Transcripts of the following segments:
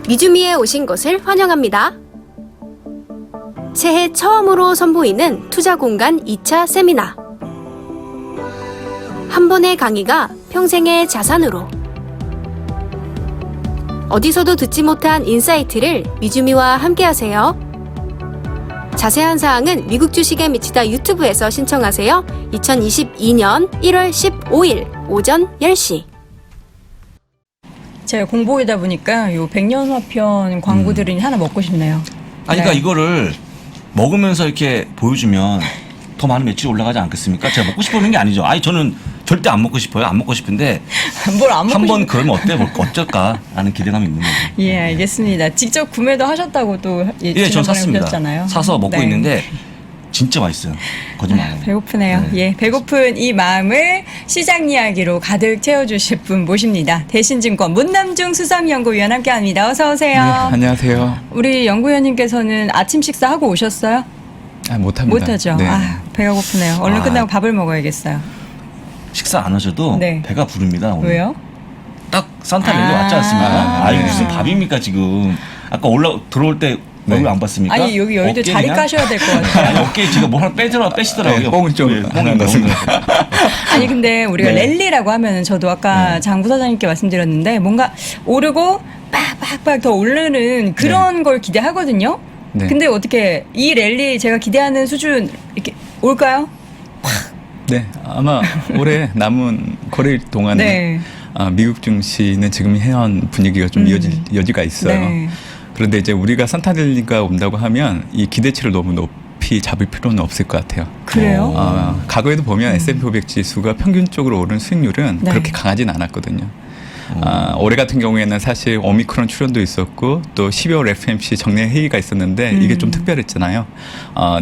미주미에 오신 것을 환영합니다. 새해 처음으로 선보이는 투자공간 2차 세미나. 한 번의 강의가 평생의 자산으로. 어디서도 듣지 못한 인사이트를 미주미와 함께하세요. 자세한 사항은 미국 주식에 미치다 유튜브에서 신청하세요. 2022년 1월 15일 오전 10시. 제가 공복이다 보니까 요 백년화편 광고들이 하나 먹고 싶네요. 아니, 그러니까 네. 이거를 먹으면서 이렇게 보여주면 더 많은 매출이 올라가지 않겠습니까? 제가 먹고 싶어하는 게 아니죠. 아니, 저는 절대 안 먹고 싶어요. 안 먹고 싶은데 뭘 안 먹고 한 번 그러면 어쩔까 하는 기대감이 있는 거죠. 예, 알겠습니다. 직접 구매도 하셨다고 또 예, 전 샀습니다. 하셨잖아요. 사서 먹고 네. 있는데 진짜 맛있어요. 거짓말 안 해요. 배고프네요. 네. 예, 배고픈 이 마음을 시장 이야기로 가득 채워주실 분 모십니다. 대신증권 문남중 수석연구위원 함께합니다. 어서 오세요. 네, 안녕하세요. 우리 연구위원님께서는 아침 식사하고 오셨어요? 못합니다. 못하죠. 네. 아, 배가 고프네요. 얼른 아. 끝나고 밥을 먹어야겠어요. 식사 안 하셔도 네. 배가 부릅니다. 오늘. 왜요? 딱 산타 멜로 왔지 않습니까? 아니, 무슨 밥입니까 지금. 아까 들어올 때 얼굴 안 봤습니까? 아니 여기도 어깨 자리 그냥? 까셔야 될 것 아니, 같아요. 어깨에 지금 뭐 하나 빼시더라고요. 네, 뽕을 좀 하는 것 같습니다. 아니 근데 우리가 네. 랠리라고 하면은 저도 아까 네. 장 부사장님께 말씀드렸는데 뭔가 오르고 빡빡빡 더 오르는 그런 걸 기대하거든요. 네. 근데 어떻게 이 랠리 제가 기대하는 수준 이렇게 올까요? 네, 아마 올해 남은 거래일 동안에 네. 미국 증시는 지금 해안 분위기가 좀 이어질 여지가 있어요. 네. 그런데 이제 우리가 산타델리가 온다고 하면 이 기대치를 너무 높이 잡을 필요는 없을 것 같아요. 그래요? 과거에도 보면 S&P 500 지수가 평균적으로 오른 수익률은 네. 그렇게 강하진 않았거든요. 올해 같은 경우에는 사실 오미크론 출현도 있었고 또 12월 FMC 정례 회의가 있었는데 이게 좀 특별했잖아요.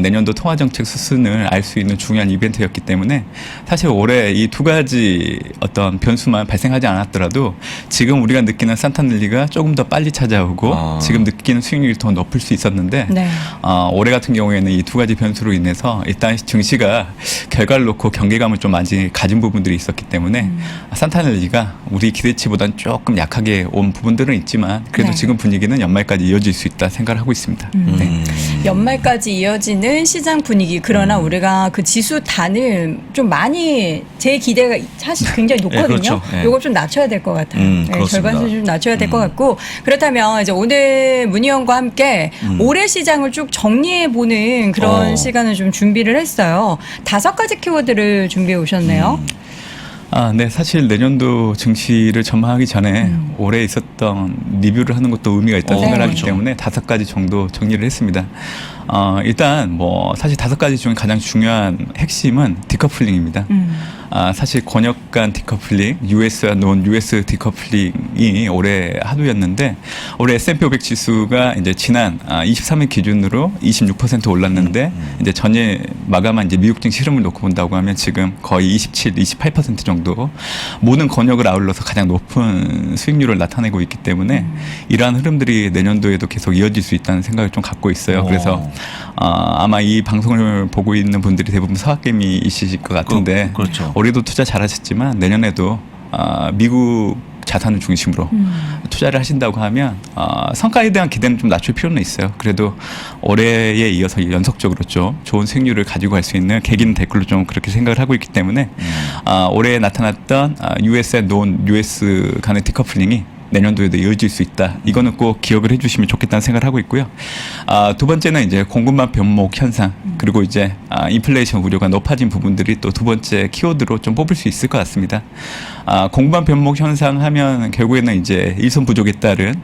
내년도 통화정책 수순을 알 수 있는 중요한 이벤트였기 때문에 사실 올해 이 두 가지 어떤 변수만 발생하지 않았더라도 지금 우리가 느끼는 산타넬리가 조금 더 빨리 찾아오고 지금 느끼는 수익률이 더 높을 수 있었는데 네. 올해 같은 경우에는 이 두 가지 변수로 인해서 일단 증시가 결과를 놓고 경계감을 좀 아직 가진 부분들이 있었기 때문에 산타넬리가 우리 기대치보다는 조금 약하게 온 부분들은 있지만 그래도 네. 지금 분위기는 연말까지 이어질 수 있다 생각을 하고 있습니다. 네. 연말까지 이어지는 시장 분위기. 그러나 우리가 그 지수 단을 좀 많이 제 기대가 사실 굉장히 높거든요. 그렇죠. 네. 요걸 좀 낮춰야 될 것 같아요. 네, 그렇습니다. 절반수 좀 낮춰야 될 것 같고 그렇다면 이제 오늘 문 의원과 함께 올해 시장을 쭉 정리해 보는 그런 시간을 좀 준비를 했어요. 5가지 키워드를 준비해 오셨네요. 네. 사실 내년도 증시를 전망하기 전에 올해 있었던 리뷰를 하는 것도 의미가 있다고 네. 생각하기 그렇죠. 때문에 5가지 정도 정리를 했습니다. 일단 뭐 사실 5가지 중에 가장 중요한 핵심은 디커플링입니다. 사실 권역 간 디커플링, US와 논 US 디커플링이 올해 하도였는데 올해 S&P 500 지수가 이제 지난 23일 기준으로 26% 올랐는데 이제 전일 마감한 이제 미국 증시 흐름을 놓고 본다고 하면 지금 거의 27, 28% 정도 모든 권역을 아울러서 가장 높은 수익률을 나타내고 있기 때문에 이러한 흐름들이 내년도에도 계속 이어질 수 있다는 생각을 좀 갖고 있어요. 그래서 아마 이 방송을 보고 있는 분들이 대부분 서학개미이실 것 같은데 그렇죠. 올해도 투자 잘하셨지만 내년에도 미국 자산을 중심으로 투자를 하신다고 하면 성과에 대한 기대는 좀 낮출 필요는 있어요. 그래도 올해에 이어서 연속적으로 좀 좋은 수익률을 가지고 갈 수 있는 계기는 될 걸로 좀 그렇게 생각을 하고 있기 때문에 올해 나타났던 US의 논 US 간의 디커플링이 내년도에도 이어질 수 있다. 이거는 꼭 기억을 해주시면 좋겠다는 생각을 하고 있고요. 두 번째는 이제 공급망 변목 현상 그리고 이제 인플레이션 우려가 높아진 부분들이 또 두 번째 키워드로 좀 뽑을 수 있을 것 같습니다. 공급망 변목 현상 하면 결국에는 이제 일손 부족에 따른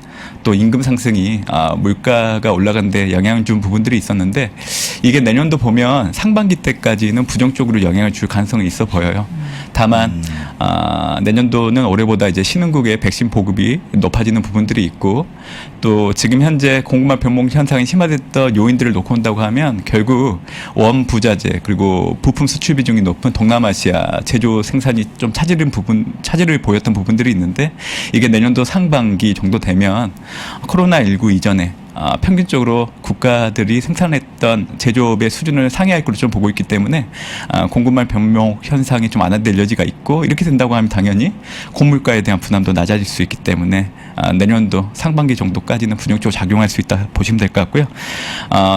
또 임금 상승이 물가가 올라가는데 영향을 준 부분들이 있었는데 이게 내년도 보면 상반기 때까지는 부정적으로 영향을 줄 가능성이 있어 보여요. 다만 내년도는 올해보다 이제 신흥국의 백신 보급이 높아지는 부분들이 있고 또 지금 현재 공급망 변목 현상이 심화됐던 요인들을 놓고 온다고 하면 결국 원 부자재 그리고 부품 수출 비중이 높은 동남아시아 제조 생산이 좀 차질을 보였던 부분들이 있는데 이게 내년도 상반기 정도 되면 코로나19 이전에 평균적으로 국가들이 생산했던 제조업의 수준을 상회할 것으로 좀 보고 있기 때문에 공급망 변목 현상이 좀 완화될 여지가 있고 이렇게 된다고 하면 당연히 고물가에 대한 부담도 낮아질 수 있기 때문에 내년도 상반기 정도까지는 부정적으로 작용할 수 있다 보시면 될 것 같고요.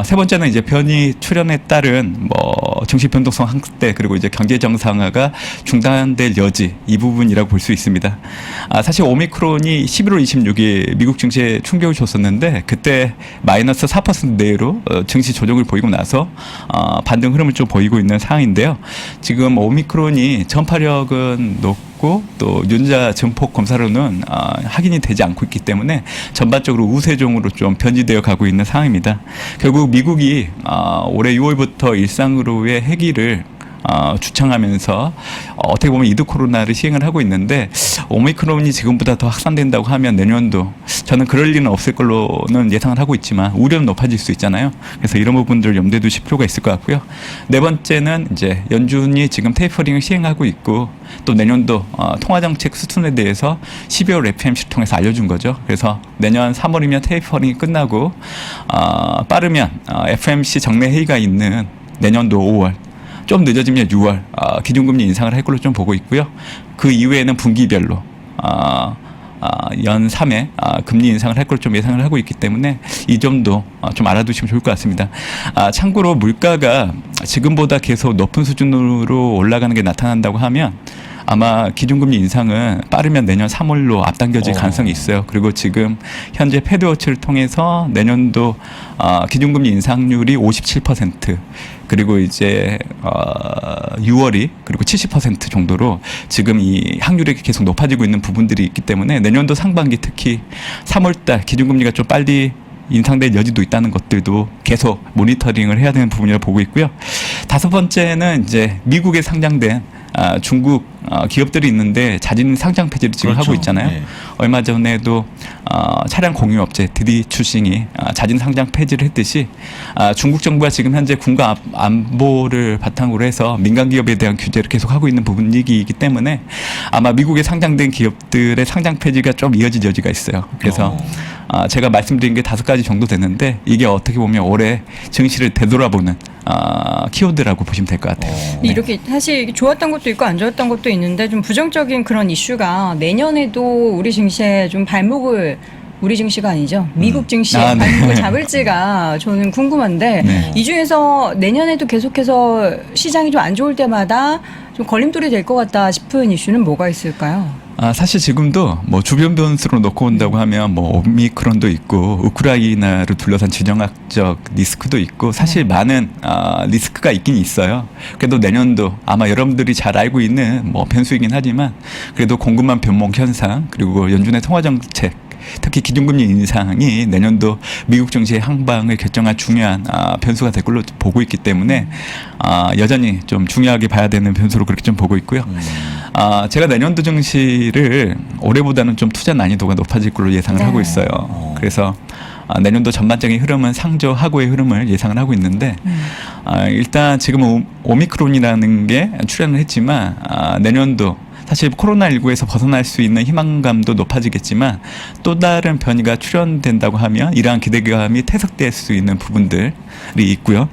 세 번째는 이제 변이 출현에 따른 뭐 증시 변동성 확대 그리고 이제 경제 정상화가 중단될 여지 이 부분이라고 볼 수 있습니다. 사실 오미크론이 11월 26일 미국 증시에 충격을 줬었는데 그때 마이너스 4% 내로 증시 조정을 보이고 나서 반등 흐름을 좀 보이고 있는 상황인데요. 지금 오미크론이 전파력은 높고 또 유전자 증폭 검사로는 확인이 되지 않고 있기 때문에 전반적으로 우세종으로 좀 변질되어 가고 있는 상황입니다. 결국 미국이 올해 6월부터 일상으로의 회귀를 주창하면서 어떻게 보면 이드 코로나를 시행을 하고 있는데 오미크론이 지금보다 더 확산된다고 하면 내년도 저는 그럴 리는 없을 걸로는 예상을 하고 있지만 우려는 높아질 수 있잖아요. 그래서 이런 부분들을 염두에 두실 필요가 있을 것 같고요. 네 번째는 이제 연준이 지금 테이퍼링을 시행하고 있고 또 내년도 통화정책 수순에 대해서 12월 FOMC를 통해서 알려준 거죠. 그래서 내년 3월이면 테이퍼링이 끝나고 빠르면 FOMC 정례 회의가 있는 내년도 5월 좀 늦어지면 6월 기준금리 인상을 할 걸로 좀 보고 있고요. 그 이후에는 분기별로 연 3회 금리 인상을 할 걸 좀 예상을 하고 있기 때문에 이 점도 좀 알아두시면 좋을 것 같습니다. 참고로 물가가 지금보다 계속 높은 수준으로 올라가는 게 나타난다고 하면 아마 기준금리 인상은 빠르면 내년 3월로 앞당겨질 가능성이 있어요. 그리고 지금 현재 패드워치를 통해서 내년도 기준금리 인상률이 57% 그리고 이제 6월이 그리고 70% 정도로 지금 이 확률이 계속 높아지고 있는 부분들이 있기 때문에 내년도 상반기 특히 3월달 기준금리가 좀 빨리 인상될 여지도 있다는 것들도 계속 모니터링을 해야 되는 부분이라고 보고 있고요. 다섯 번째는 이제 미국에 상장된 중국 기업들이 있는데 자진 상장 폐지를 지금 그렇죠. 하고 있잖아요. 네. 얼마 전에도 차량 공유업체 디디추싱이 자진 상장 폐지를 했듯이 중국 정부가 지금 현재 군가 안보를 바탕으로 해서 민간 기업에 대한 규제를 계속 하고 있는 부분이기 때문에 아마 미국에 상장된 기업들의 상장 폐지가 좀 이어질 여지가 있어요. 그래서 제가 말씀드린 게 5가지 정도 됐는데 이게 어떻게 보면 올해 증시를 되돌아보는 키워드라고 보시면 될 것 같아요. 근데 이렇게 사실 좋았던 것도 있고 안 좋았던 것도 있는데 좀 부정적인 그런 이슈가 내년에도 우리 증시에 좀 발목을 우리 증시가 아니죠. 미국 증시에 네. 발목을 잡을지가 저는 궁금한데 네. 이 중에서 내년에도 계속해서 시장이 좀 안 좋을 때마다 좀 걸림돌이 될 것 같다 싶은 이슈는 뭐가 있을까요? 사실 지금도 뭐 주변 변수로 놓고 온다고 하면 뭐 오미크론도 있고 우크라이나를 둘러싼 지정학적 리스크도 있고 사실 많은 리스크가 있긴 있어요. 그래도 내년도 아마 여러분들이 잘 알고 있는 뭐 변수이긴 하지만 그래도 공급망 변목 현상 그리고 연준의 통화 정책 특히 기준금리 인상이 내년도 미국 증시의 항방을 결정할 중요한 변수가 될 걸로 보고 있기 때문에 여전히 좀 중요하게 봐야 되는 변수로 그렇게 좀 보고 있고요. 제가 내년도 증시를 올해보다는 좀 투자 난이도가 높아질 걸로 예상을 하고 있어요. 그래서 내년도 전반적인 흐름은 상저하고의 흐름을 예상을 하고 있는데 일단 지금 오미크론이라는 게 출현을 했지만 내년도 사실 코로나19에서 벗어날 수 있는 희망감도 높아지겠지만 또 다른 변이가 출현된다고 하면 이러한 기대감이 퇴색될 수 있는 부분들이 있고요.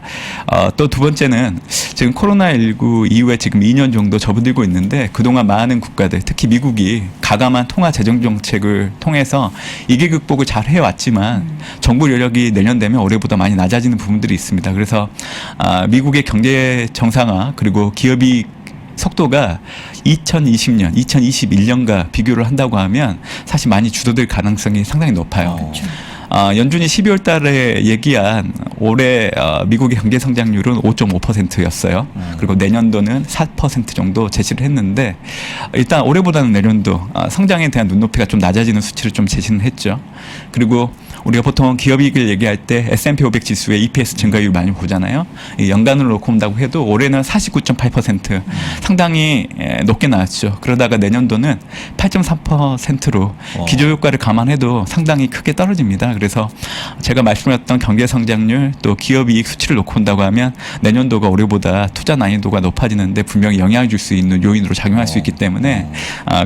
또 두 번째는 지금 코로나19 이후에 지금 2년 정도 접어들고 있는데 그동안 많은 국가들 특히 미국이 가감한 통화 재정 정책을 통해서 이기 극복을 잘 해왔지만 정부 여력이 내년 되면 올해보다 많이 낮아지는 부분들이 있습니다. 그래서 미국의 경제 정상화 그리고 기업이 속도가 2020년, 2021년과 비교를 한다고 하면 사실 많이 주도될 가능성이 상당히 높아요. 그렇죠. 연준이 12월 달에 얘기한 올해 미국의 경제 성장률은 5.5%였어요. 그리고 내년도는 4% 정도 제시를 했는데 일단 올해보다는 내년도 성장에 대한 눈높이가 좀 낮아지는 수치를 좀 제시는 했죠. 그리고 우리가 보통 기업이익을 얘기할 때 S&P 500 지수의 EPS 증가율 많이 보잖아요. 연간으로 놓고 본다고 해도 올해는 49.8% 상당히 높게 나왔죠. 그러다가 내년도는 8.3%로 기저효과를 감안해도 상당히 크게 떨어집니다. 그래서 제가 말씀드렸던 경제 성장률 또 기업이익 수치를 놓고 본다고 하면 내년도가 올해보다 투자 난이도가 높아지는데 분명히 영향을 줄 수 있는 요인으로 작용할 수 있기 때문에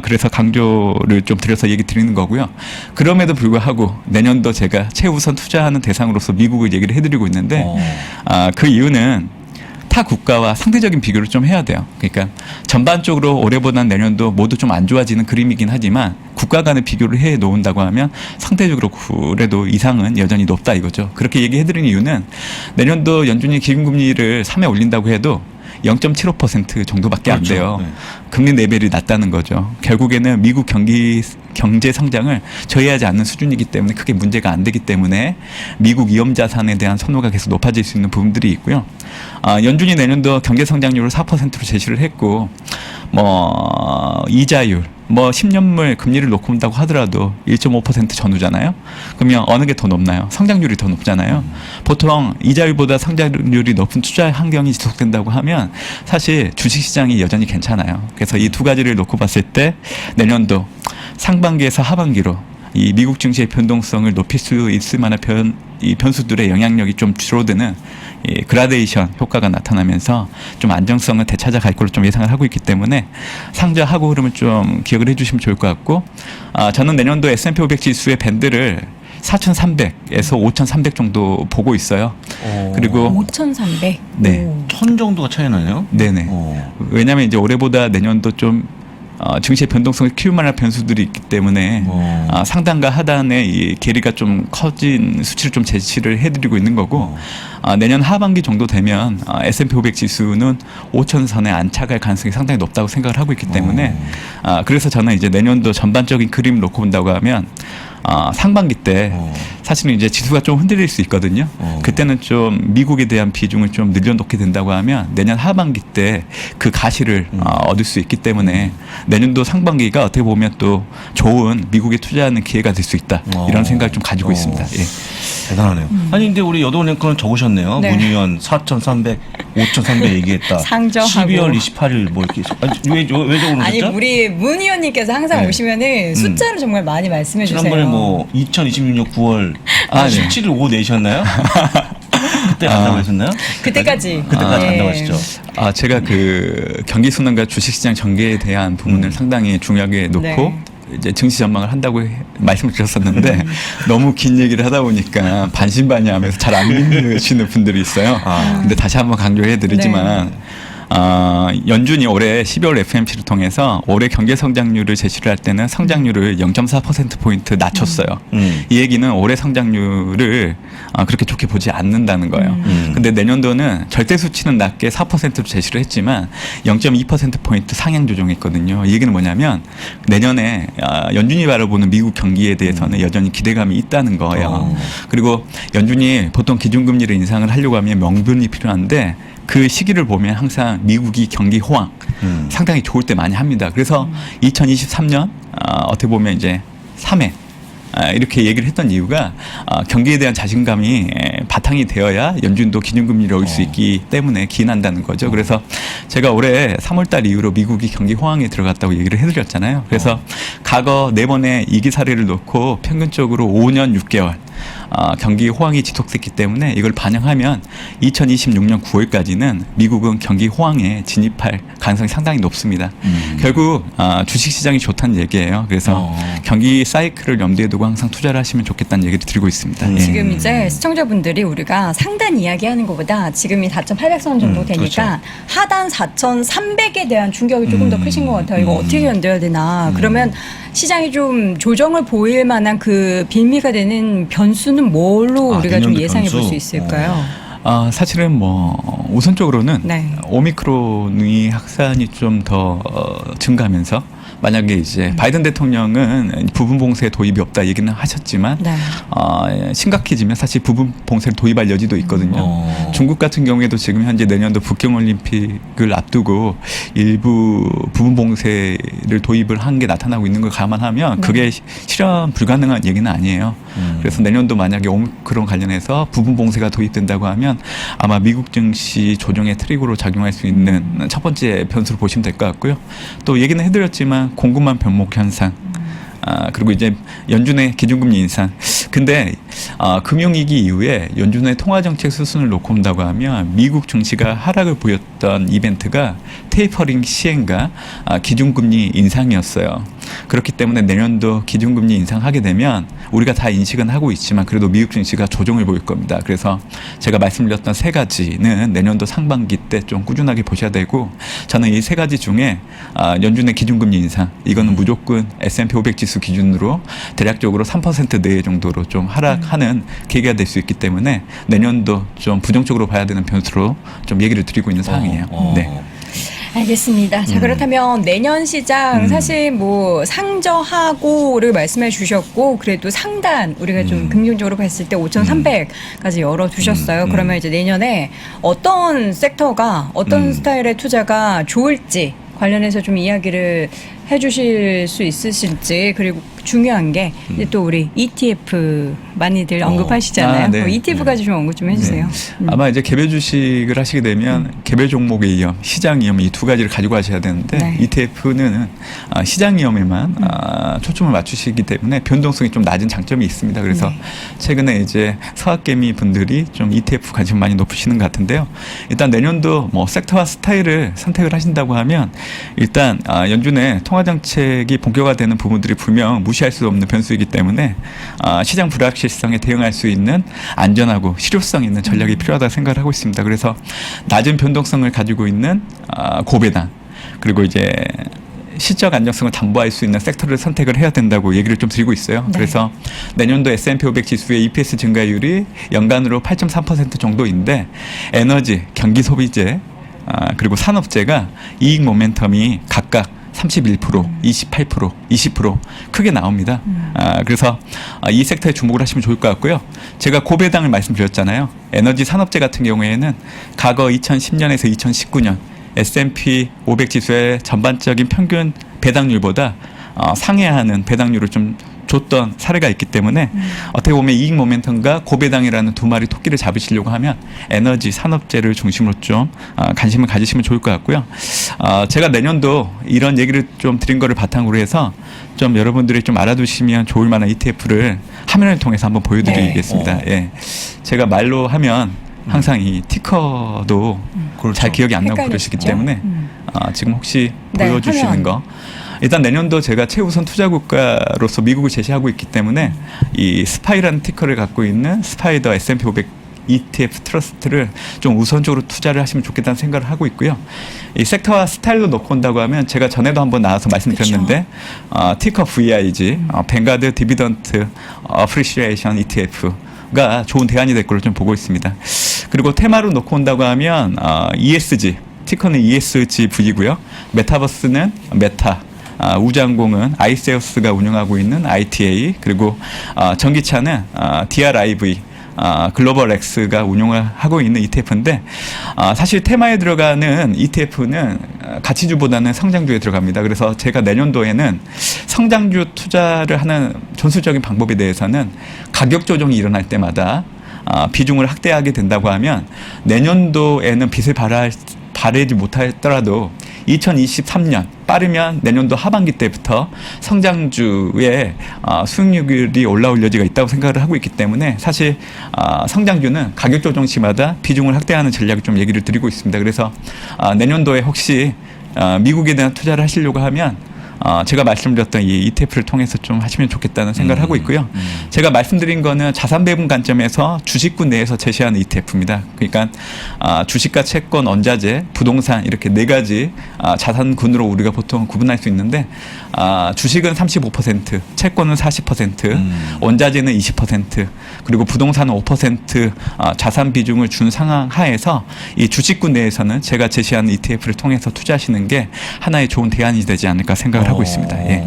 그래서 강조를 좀 드려서 얘기 드리는 거고요. 그럼에도 불구하고 내년도 제가 최우선 투자하는 대상으로서 미국을 얘기를 해드리고 있는데 어. 그 이유는 타 국가와 상대적인 비교를 좀 해야 돼요. 그러니까 전반적으로 올해보다는 내년도 모두 좀 안 좋아지는 그림이긴 하지만 국가 간의 비교를 해 놓은다고 하면 상대적으로 그래도 이상은 여전히 높다 이거죠. 그렇게 얘기해드리는 이유는 내년도 연준이 기준금리를 3에 올린다고 해도 0.75% 정도밖에 안 그렇죠. 돼요. 네. 금리 레벨이 낮다는 거죠. 결국에는 미국 경제 성장을 저해하지 않는 수준이기 때문에 크게 문제가 안 되기 때문에 미국 위험 자산에 대한 선호가 계속 높아질 수 있는 부분들이 있고요. 연준이 내년도 경제 성장률을 4%로 제시를 했고 이자율 10년물 금리를 놓고 본다고 하더라도 1.5% 전후잖아요. 그러면 어느 게 더 높나요? 성장률이 더 높잖아요. 보통 이자율보다 성장률이 높은 투자 환경이 지속된다고 하면 사실 주식시장이 여전히 괜찮아요. 그래서 이 두 가지를 놓고 봤을 때 내년도 상반기에서 하반기로 이 미국 증시의 변동성을 높일 수 있을 만한 이 변수들의 영향력이 좀 줄어드는 이 그라데이션 효과가 나타나면서 좀 안정성을 되찾아갈 걸로 좀 예상을 하고 있기 때문에 상저 하고 흐름을 좀 기억을 해주시면 좋을 것 같고 저는 내년도 S&P 500 지수의 밴드를 4,300에서 5,300 정도 보고 있어요. 그리고 5,300. 네. 1000 정도가 차이 나네요. 네네. 왜냐하면 이제 올해보다 내년도 좀 증시의 변동성을 키울 만한 변수들이 있기 때문에 상단과 하단의 이 괴리가 좀 커진 수치를 좀 제시를 해드리고 있는 거고 내년 하반기 정도 되면 S&P 500 지수는 5,000선에 안착할 가능성이 상당히 높다고 생각을 하고 있기 때문에 그래서 저는 이제 내년도 전반적인 그림을 놓고 본다고 하면 상반기 때 사실은 이제 지수가 좀 흔들릴 수 있거든요. 그때는 좀 미국에 대한 비중을 좀 늘려놓게 된다고 하면 내년 하반기 때 그 가시를 얻을 수 있기 때문에 내년도 상반기가 어떻게 보면 또 좋은 미국에 투자하는 기회가 될 수 있다. 이런 생각을 좀 가지고 있습니다. 예. 대단하네요. 아니 근데 우리 여도원 앵커는 적으셨네요. 네. 문의원 4,300, 5,300 얘기했다. 상저하고. 12월 28일 이렇게 왜 적어놓으셨죠? 아니 우리 문 의원님께서 항상 네. 오시면은 숫자를 정말 많이 말씀해 주세요. 지난번에 2026년 9월 네. 17일 오후 내셨나요? 그때 간다고 하셨나요? 그때까지. 그때까지 예. 간다고 하시죠. 제가 그 경기 순환과 주식시장 전개에 대한 부분을 상당히 중요하게 놓고 네. 이제 증시 전망을 한다고 말씀을 드렸었는데 너무 긴 얘기를 하다 보니까 반신반의하면서 잘 안 믿으시는 분들이 있어요. 근데 다시 한번 강조해드리지만 연준이 올해 12월 FOMC를 통해서 올해 경제 성장률을 제시를 할 때는 성장률을 0.4%포인트 낮췄어요. 이 얘기는 올해 성장률을 그렇게 좋게 보지 않는다는 거예요. 근데 내년도는 절대 수치는 낮게 4%로 제시를 했지만 0.2%포인트 상향 조정했거든요. 이 얘기는 뭐냐면 내년에 연준이 바라보는 미국 경기에 대해서는 여전히 기대감이 있다는 거예요. 그리고 연준이 보통 기준금리를 인상을 하려고 하면 명분이 필요한데 그 시기를 보면 항상 미국이 경기 호황 상당히 좋을 때 많이 합니다. 그래서 2023년 어떻게 보면 이제 3회 이렇게 얘기를 했던 이유가 경기에 대한 자신감이 바탕이 되어야 연준도 기준금리를 올릴 수 있기 때문에 기인한다는 거죠. 그래서 제가 올해 3월달 이후로 미국이 경기 호황에 들어갔다고 얘기를 해드렸잖아요. 그래서 과거 4번의 이기 사례를 놓고 평균적으로 5년 6개월 경기 호황이 지속됐기 때문에 이걸 반영하면 2026년 9월까지는 미국은 경기 호황에 진입할 가능성이 상당히 높습니다. 결국 주식시장이 좋다는 얘기예요. 그래서 경기 사이클을 염두에 두고 항상 투자를 하시면 좋겠다는 얘기를 드리고 있습니다. 예. 지금 이제 시청자분들이 우리가 상단 이야기하는 것보다 지금이 4,800선 정도 되니까 그렇죠. 하단 4,300에 대한 충격이 조금 더 크신 것 같아요. 이거 어떻게 견뎌야 되나. 그러면 시장이 좀 조정을 보일 만한 그 빌미가 되는 변수는 뭘로 우리가 좀 내년도 예상해 볼 변수? 수 있을까요? 사실은 우선적으로는 네. 오미크론의 확산이 좀 더 증가하면서 만약에 이제 바이든 대통령은 부분 봉쇄 도입이 없다 얘기는 하셨지만 네. 심각해지면 사실 부분 봉쇄를 도입할 여지도 있거든요. 중국 같은 경우에도 지금 현재 내년도 북경올림픽을 앞두고 일부 부분 봉쇄를 도입을 한 게 나타나고 있는 걸 감안하면 그게 실현 불가능한 얘기는 아니에요. 그래서 내년도 만약에 오미크론 관련해서 부분 봉쇄가 도입된다고 하면 아마 미국 증시 조정의 트리거로 작용할 수 있는 첫 번째 변수로 보시면 될 것 같고요. 또 얘기는 해드렸지만 공급망 변목 현상, 그리고 이제 연준의 기준금리 인상. 근데 금융위기 이후에 연준의 통화정책 수순을 놓고 본다고 하면 미국 증시가 하락을 보였던 이벤트가 테이퍼링 시행과 기준금리 인상이었어요. 그렇기 때문에 내년도 기준금리 인상하게 되면 우리가 다 인식은 하고 있지만 그래도 미국 증시가 조정을 보일 겁니다. 그래서 제가 말씀드렸던 세 가지는 내년도 상반기 때 좀 꾸준하게 보셔야 되고 저는 이 세 가지 중에 연준의 기준금리 인상 이거는 무조건 S&P 500 지수 기준으로 대략적으로 3% 내외 정도로 좀 하락하는 계기가 될 수 있기 때문에 내년도 좀 부정적으로 봐야 되는 변수로 좀 얘기를 드리고 있는 상황이에요. 네. 알겠습니다. 자, 그렇다면 내년 시장 사실 뭐 상저하고를 말씀해 주셨고 그래도 상단 우리가 좀 긍정적으로 봤을 때 5,300까지 열어두셨어요. 그러면 이제 내년에 어떤 섹터가 어떤 스타일의 투자가 좋을지 관련해서 좀 이야기를 해주실 수 있으실지 그리고 중요한 게 이제 또 우리 ETF 많이들 언급하시잖아요. 네. ETF까지 좀 언급 좀 해주세요. 아마 이제 개별 주식을 하시게 되면 개별 종목의 위험, 시장 위험 이 두 가지를 가지고 하셔야 되는데 네. ETF는 시장 위험에만 초점을 맞추시기 때문에 변동성이 좀 낮은 장점이 있습니다. 그래서 네. 최근에 이제 서학개미 분들이 좀 ETF 관심 많이 높으시는 것 같은데요. 일단 내년도 뭐 섹터와 스타일을 선택을 하신다고 하면 일단 연준의 통화 정책이 본격화되는 부분들이 분명 무시할 수 없는 변수이기 때문에 시장 불확실성에 대응할 수 있는 안전하고 실효성 있는 전략이 필요하다고 생각을 하고 있습니다. 그래서 낮은 변동성을 가지고 있는 고배당 그리고 이제 시적 안정성을 담보할 수 있는 섹터를 선택을 해야 된다고 얘기를 좀 드리고 있어요. 네. 그래서 내년도 S&P 500 지수의 EPS 증가율이 연간으로 8.3% 정도인데 에너지, 경기 소비재 그리고 산업재가 이익 모멘텀이 각각 31%, 28%, 20% 크게 나옵니다. 그래서 이 섹터에 주목을 하시면 좋을 것 같고요. 제가 고배당을 말씀드렸잖아요. 에너지 산업재 같은 경우에는 과거 2010년에서 2019년 S&P 500 지수의 전반적인 평균 배당률보다 상회하는 배당률을 좀 줬던 사례가 있기 때문에 어떻게 보면 이익 모멘텀과 고배당이라는 두 마리 토끼를 잡으시려고 하면 에너지 산업재를 중심으로 좀 관심을 가지시면 좋을 것 같고요. 제가 내년도 이런 얘기를 좀 드린 거를 바탕으로 해서 좀 여러분들이 좀 알아두시면 좋을 만한 ETF를 화면을 통해서 한번 보여드리겠습니다. 예. 제가 말로 하면 항상 이 티커도 그렇죠. 잘 기억이 안 나고 헷갈리시죠? 그러시기 때문에 지금 혹시 네, 보여주시는 화면. 거 일단 내년도 제가 최우선 투자 국가로서 미국을 제시하고 있기 때문에 이 스파이라는 티커를 갖고 있는 스파이더 S&P 500 ETF 트러스트를 좀 우선적으로 투자를 하시면 좋겠다는 생각을 하고 있고요. 이 섹터와 스타일로 놓고 온다고 하면 제가 전에도 한번 나와서 말씀드렸는데 티커 VIG, 뱅가드 디비던트 어프리시에이션 ETF가 좋은 대안이 될 걸로 좀 보고 있습니다. 그리고 테마로 놓고 온다고 하면 ESG, 티커는 ESGV고요. 메타버스는 메타, 우주항공은 아이세우스가 운영하고 있는 ITA, 그리고 전기차는 DRIV, 글로벌 X가 운용을 하고 있는 ETF인데 사실 테마에 들어가는 ETF는 가치주보다는 성장주에 들어갑니다. 그래서 제가 내년도에는 성장주 투자를 하는 전술적인 방법에 대해서는 가격 조정이 일어날 때마다 비중을 확대하게 된다고 하면 내년도에는 빚을 바라지 못하더라도 2023년 빠르면 내년도 하반기 때부터 성장주의 수익률이 올라올 여지가 있다고 생각을 하고 있기 때문에 사실 성장주는 가격 조정 시마다 비중을 확대하는 전략을 좀 얘기를 드리고 있습니다. 그래서 내년도에 혹시 미국에 대한 투자를 하시려고 하면 제가 말씀드렸던 이 ETF를 통해서 좀 하시면 좋겠다는 생각을 하고 있고요. 제가 말씀드린 거는 자산 배분 관점에서 주식군 내에서 제시하는 ETF입니다. 그러니까 주식과 채권, 원자재, 부동산 이렇게 네 가지 자산군으로 우리가 보통 구분할 수 있는데 주식은 35%, 채권은 40%, 원자재는 20%, 그리고 부동산은 5% 자산 비중을 준 상황 하에서 이 주식군 내에서는 제가 제시하는 ETF를 통해서 투자하시는 게 하나의 좋은 대안이 되지 않을까 생각을 하고 있습니다. 예.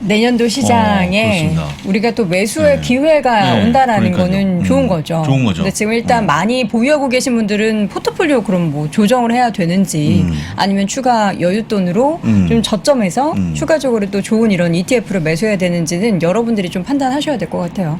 내년도 시장에 그렇습니다. 우리가 또 매수의 네. 기회가 네, 온다라는 그러니까요. 거는 좋은 거죠. 좋은 거죠. 근데 지금 일단 많이 보유하고 계신 분들은 포트폴리오 그럼 뭐 조정을 해야 되는지 아니면 추가 여윳돈으로 좀 저점에서 추가적으로 또 좋은 이런 ETF를 매수해야 되는지는 여러분들이 좀 판단하셔야 될 것 같아요.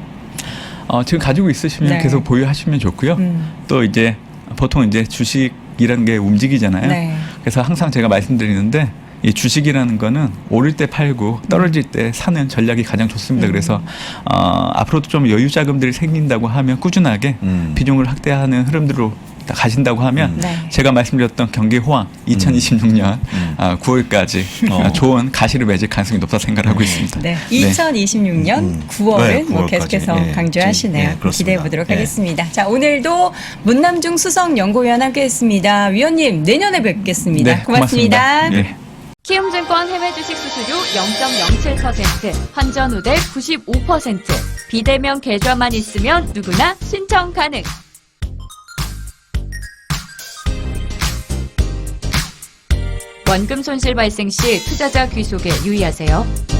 지금 가지고 있으시면 네. 계속 보유하시면 좋고요. 또 이제 보통 이제 주식이라는 게 움직이잖아요. 네. 그래서 항상 제가 말씀드리는데 이 주식이라는 거는 오를 때 팔고 떨어질 때 사는 전략이 가장 좋습니다. 그래서 앞으로도 좀 여유 자금들이 생긴다고 하면 꾸준하게 비중을 확대하는 흐름들로 있습니다. 가신다고 하면 네. 제가 말씀드렸던 경기 호황 2026년 9월까지 좋은 가시를 맺을 가능성이 높다 생각하고 있습니다. 네. 2026년 9월은 네, 뭐 9월까지. 계속해서 예. 강조하시네요. 예, 그렇습니다. 기대해 보도록 예. 하겠습니다. 자, 오늘도 문남중 수석 연구위원 함께했습니다. 위원님 내년에 뵙겠습니다. 네, 고맙습니다. 고맙습니다. 예. 키움증권 해외 주식 수수료 0.07%, 환전 후대 95%, 비대면 계좌만 있으면 누구나 신청 가능. 원금 손실 발생 시 투자자 귀속에 유의하세요.